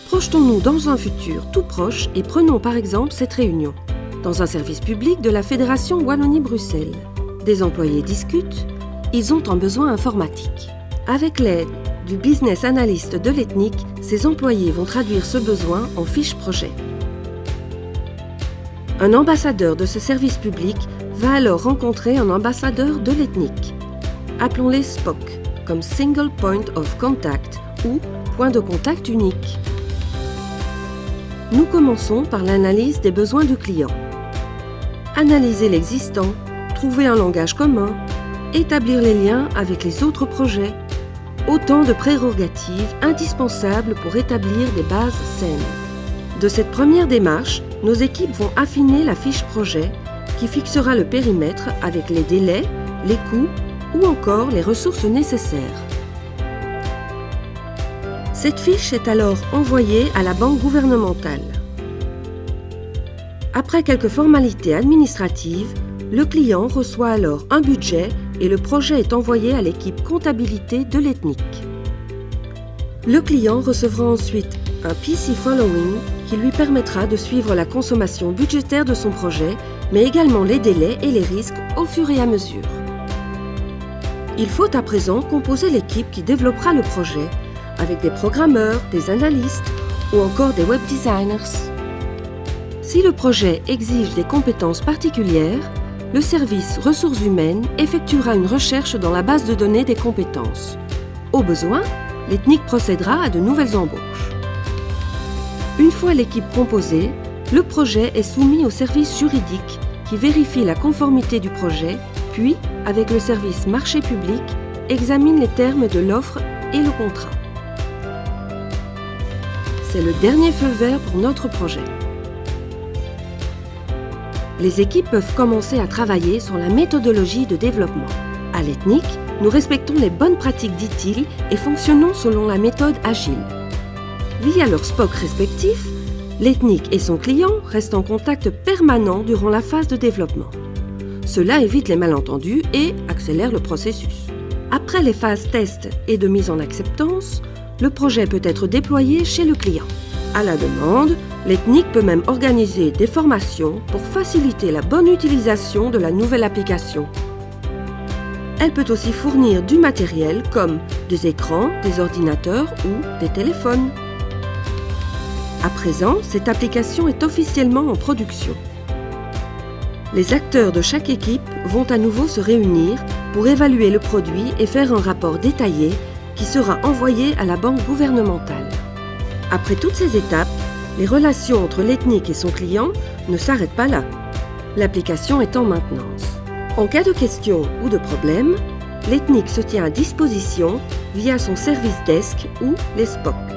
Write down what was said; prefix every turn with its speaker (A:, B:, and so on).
A: Projetons-nous dans un futur tout proche et prenons par exemple cette réunion. Dans un service public de la Fédération Wallonie-Bruxelles, des employés discutent, ils ont un besoin informatique. Avec l'aide du business analyst de l'Ethnic, ces employés vont traduire ce besoin en fiche projet. Un ambassadeur de ce service public va alors rencontrer un ambassadeur de l'Ethnic. Appelons-les SPOC, comme Single Point of Contact ou Point de contact unique. Nous commençons par l'analyse des besoins du client. Analyser l'existant, trouver un langage commun, établir les liens avec les autres projets. Autant de prérogatives indispensables pour établir des bases saines. De cette première démarche, nos équipes vont affiner la fiche projet qui fixera le périmètre avec les délais, les coûts ou encore les ressources nécessaires. Cette fiche est alors envoyée à la banque gouvernementale. Après quelques formalités administratives, le client reçoit alors un budget et le projet est envoyé à l'équipe comptabilité de l'Ethnic. Le client recevra ensuite un PC Following qui lui permettra de suivre la consommation budgétaire de son projet, mais également les délais et les risques au fur et à mesure. Il faut à présent composer l'équipe qui développera le projet avec des programmeurs, des analystes ou encore des web designers. Si le projet exige des compétences particulières, le service ressources humaines effectuera une recherche dans la base de données des compétences. Au besoin, l'Ethnic procédera à de nouvelles embauches. Une fois l'équipe composée, le projet est soumis au service juridique qui vérifie la conformité du projet, puis, avec le service marché public, examine les termes de l'offre et le contrat. C'est le dernier feu vert pour notre projet. Les équipes peuvent commencer à travailler sur la méthodologie de développement. À l'Ethnic, nous respectons les bonnes pratiques d'ITIL et fonctionnons selon la méthode agile. Via leurs SPOC respectifs, l'Ethnic et son client restent en contact permanent durant la phase de développement. Cela évite les malentendus et accélère le processus. Après les phases test et de mise en acceptance, le projet peut être déployé chez le client. À la demande, l'Ethnic peut même organiser des formations pour faciliter la bonne utilisation de la nouvelle application. Elle peut aussi fournir du matériel comme des écrans, des ordinateurs ou des téléphones. À présent, cette application est officiellement en production. Les acteurs de chaque équipe vont à nouveau se réunir pour évaluer le produit et faire un rapport détaillé qui sera envoyé à la banque gouvernementale. Après toutes ces étapes, les relations entre l'Ethnic et son client ne s'arrêtent pas là. L'application est en maintenance. En cas de question ou de problème, l'Ethnic se tient à disposition via son service desk ou les SPOC.